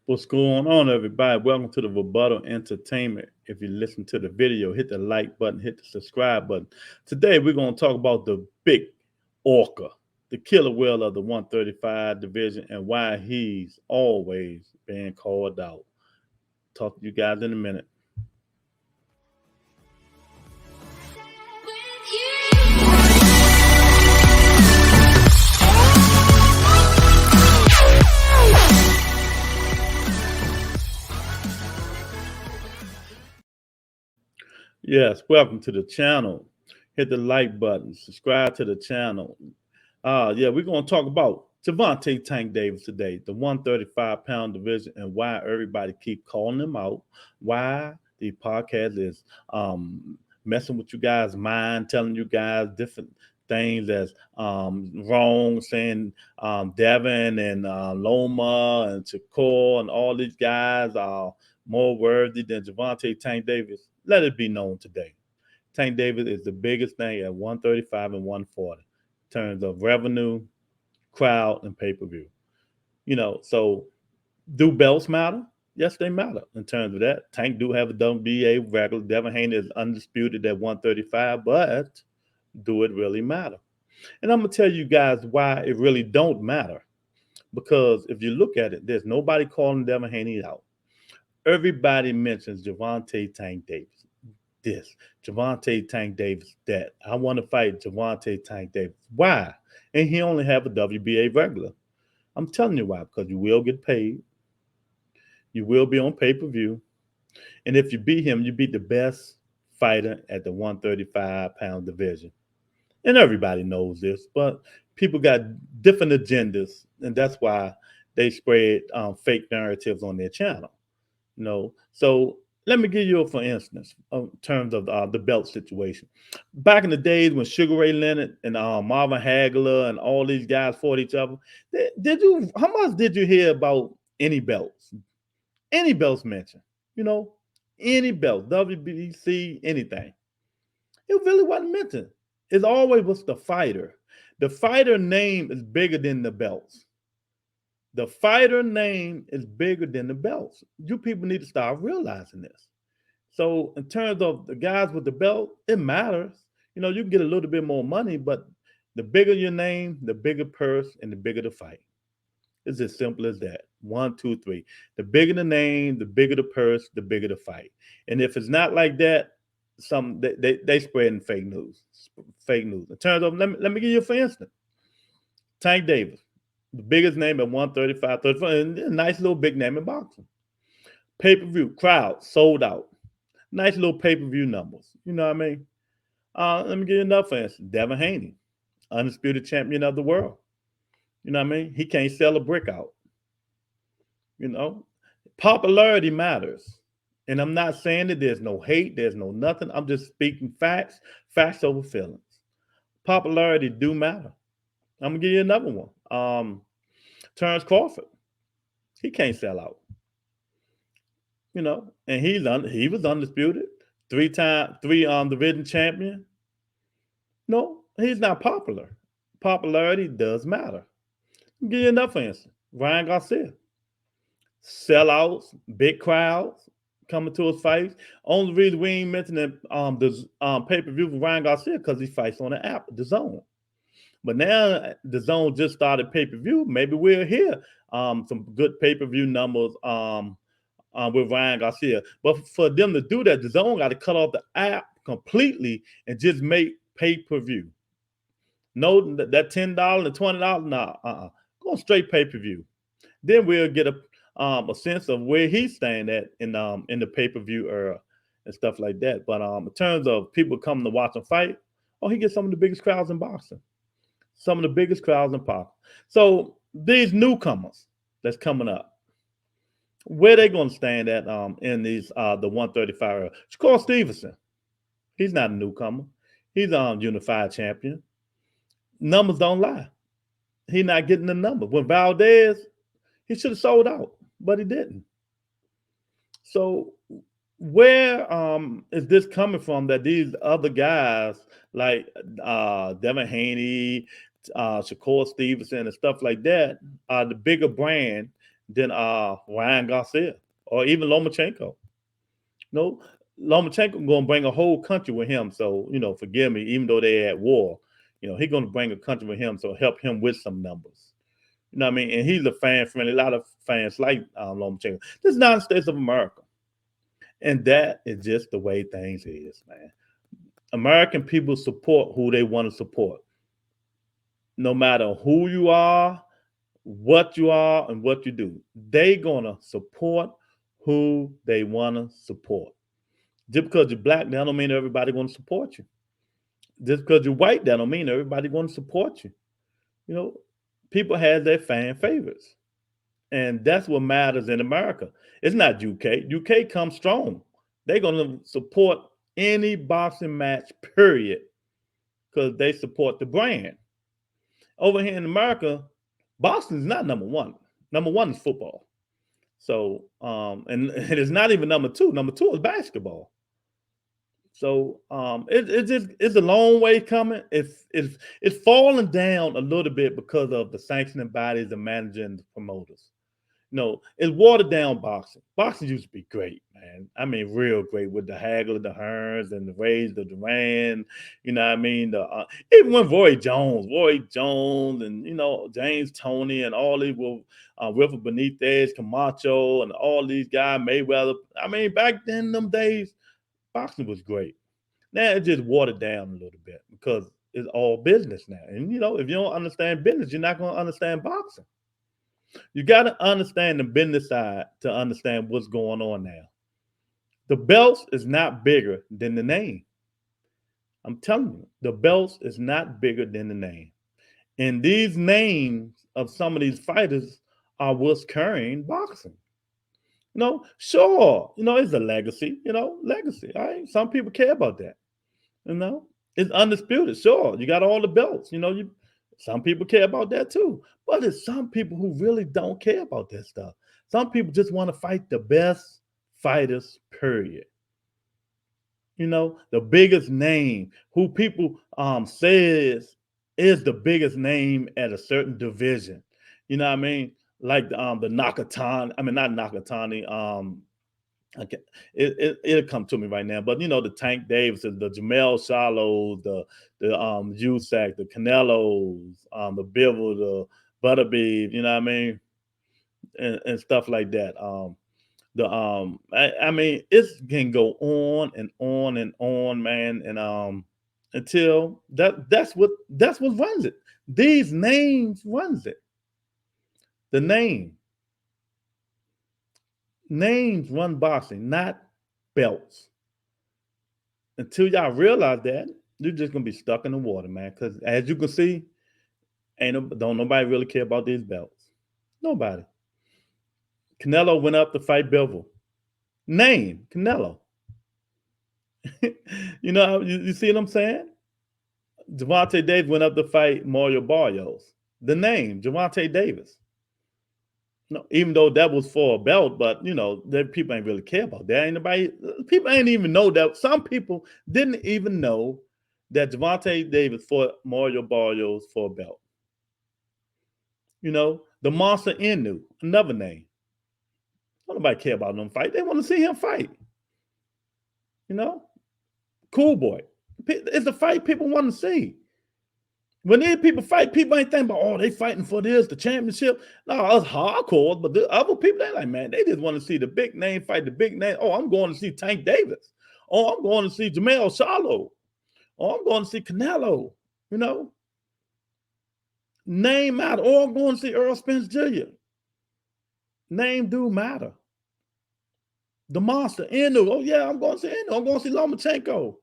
What's going on, everybody? Welcome to the Rebuttal Entertainment. If you listen to the video, hit the like button, hit the subscribe button. Today, we're going to talk about the big orca, the killer whale of the 135 division, and why he's always being called out. Talk to you guys in a minute. Yes, welcome to the channel. Hit the like button, subscribe to the channel. We're going to talk about Gervonta Tank Davis today, the 135-pound division, and why everybody keep calling him out, why the podcast is messing with you guys' mind, telling you guys different things that's wrong, saying Devin and Loma and Shakur and all these guys are more worthy than Gervonta Tank Davis. Let it be known today. Tank Davis is the biggest thing at 135 and 140 in terms of revenue, crowd, and pay-per-view. So do belts matter? Yes, they matter in terms of that. Tank do have a WBA regular. Devin Haney is undisputed at 135, but do it really matter? And I'm going to tell you guys why it really don't matter. Because if you look at it, there's nobody calling Devin Haney out. Everybody mentions Gervonta Tank Davis. This, Gervonta Tank Davis, that. I want to fight Gervonta Tank Davis. Why? And he only have a WBA regular. I'm telling you why. Because you will get paid. You will be on pay-per-view. And if you beat him, you beat the best fighter at the 135-pound division. And everybody knows this, but people got different agendas. And that's why they spread fake narratives on their channel. So let me give you for instance, in terms of the belt situation. Back in the days when Sugar Ray Leonard and Marvin Hagler and all these guys fought each other, how much did you hear about any belts? Any belts mentioned? Any belt, WBC, anything. It really wasn't mentioned. It always was the fighter. The fighter name is bigger than the belts. The fighter name is bigger than the belts. You people need to start realizing this. So in terms of the guys with the belt, it matters. You can get a little bit more money, but the bigger your name, the bigger purse, and the bigger the fight. It's as simple as that. 1, 2, 3. The bigger the name, the bigger the purse, the bigger the fight. And if it's not like that, they spreading fake news. Fake news. In terms of, let me give you for instance. Tank Davis, the biggest name at 135, 35, and a nice little big name in boxing. Pay-per-view, crowd, sold out. Nice little pay-per-view numbers. You know what I mean? Let me give you another for instance. Devin Haney, undisputed champion of the world. You know what I mean? He can't sell a brick out. Popularity matters. And I'm not saying that there's no hate, there's no nothing. I'm just speaking facts over feelings. Popularity do matter. I'm gonna give you another one. Terrence Crawford, he can't sell out. And he was undisputed, three division champion. No, he's not popular. Popularity does matter. I'll give you another answer. Ryan Garcia, sellouts, big crowds coming to his fights. Only reason we ain't mentioning the pay-per-view for Ryan Garcia because he fights on the app, the Zone. But now the Zone just started pay-per-view. Maybe we'll hear some good pay-per-view numbers with Ryan Garcia. But for them to do that, the Zone got to cut off the app completely and just make pay-per-view. No, that $10 and $20, nah, go straight pay-per-view. Then we'll get a sense of where he's staying at in the pay-per-view era and stuff like that. But in terms of people coming to watch him fight, he gets some of the biggest crowds in boxing. Some of the biggest crowds in boxing. So these newcomers that's coming up, where they going to stand at in these the 135 era? Shakur Stevenson, he's not a newcomer. He's unified champion. Numbers don't lie. He's not getting the number. When Valdez, he should have sold out, but he didn't. So where is this coming from that these other guys like Devin Haney, Shakur Stevenson, and stuff like that are the bigger brand than Ryan Garcia or even Lomachenko. No, Lomachenko gonna bring a whole country with him. So forgive me, even though they're at war, he's gonna bring a country with him. So help him with some numbers. You know what I mean? And he's a fan friendly. A lot of fans like Lomachenko. This is the United States of America, and that is just the way things is, man. American people support who they want to support, no matter who you are, what you are, and what you do. They gonna support who they wanna support. Just because you're black, that don't mean everybody gonna support you. Just because you're white, that don't mean everybody gonna support you. You know, people have their fan favorites, and that's what matters in America. It's not UK. UK comes strong. They're gonna support any boxing match, period, because they support the brand. Over here in America, boxing is not number one. Number one is football. So, and it is not even number two. Number two is basketball. So, it's a long way coming. It's falling down a little bit because of the sanctioning bodies, the managing the promoters. No, it's watered down boxing. Boxing used to be great, man. I mean, real great with the Hagler, the Hearns, and the Rays, the Duran. You know what I mean? Even when Roy Jones, and James Toney, and all these were River Benitez, Camacho, and all these guys, Mayweather. I mean, back then, in them days, boxing was great. Now it just watered down a little bit because it's all business now. And if you don't understand business, you're not going to understand boxing. You got to understand the business side to understand what's going on now. The belts is not bigger than the name. I'm telling you, the belts is not bigger than the name. And these names of some of these fighters are what's carrying boxing. Sure, it's a legacy, legacy. All right. Some people care about that. It's undisputed. Sure, you got all the belts. Some people care about that too, but there's some people who really don't care about that stuff. Some people just want to fight the best fighters. Period. The biggest name who people says is the biggest name at a certain division. You know what I mean? Like the Nakatani. I mean, not Nakatani. Okay, it'll come to me right now, but the Tank Davises, the Jamel Charlos, the Usyk, the Canelos, the Bivol, the Butterbeef, you know what I mean, and stuff like that. I mean, it can go on and on and on, man, and until that's what runs it. These names runs it. The names run boxing, not belts. Until y'all realize that, you're just gonna be stuck in the water, man. Because as you can see, don't nobody really care about these belts. Nobody. Canelo went up to fight Bivol. Name Canelo. You see what I'm saying? Javante Davis went up to fight Mario Barrios. The name Javante Davis. No, even though that was for a belt, but people ain't really care about that. People ain't even know that. Some people didn't even know that Javante Davis fought Mario Barrios for a belt. The Monster Inu, another name. Don't nobody care about them fight. They want to see him fight. Cool Boy. It's the fight people want to see. When these people fight, people ain't thinking about, they fighting for this, the championship. No, us hardcore, but the other people, they like, man, they just want to see the big name fight the big name. Oh, I'm going to see Tank Davis. Oh, I'm going to see Jamel Charlo. Oh, I'm going to see Canelo. Name matter. Oh, I'm going to see Earl Spence Jr. Name do matter. The Monster, Inu. Oh, yeah, I'm going to see Inu. I'm going to see Lomachenko.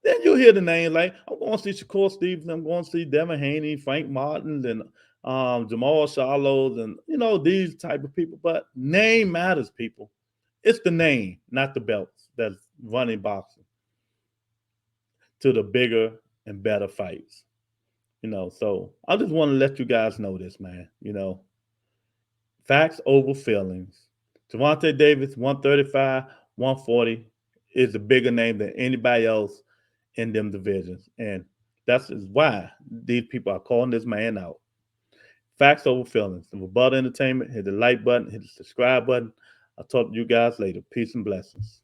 Then you hear the name like, I'm going to see Shakur Stevenson. I'm going to see Devin Haney, Frank Martin, and Jamal Charlos, and, these type of people. But name matters, people. It's the name, not the belts, that's running boxing to the bigger and better fights. So I just want to let you guys know this, man. Facts over feelings. Javante Davis, 135, 140 is a bigger name than anybody else in them divisions. And that's why these people are calling this man out. Facts over feelings. The Rebuttal Entertainment. Hit the like button. Hit the subscribe button. I'll talk to you guys later. Peace and blessings.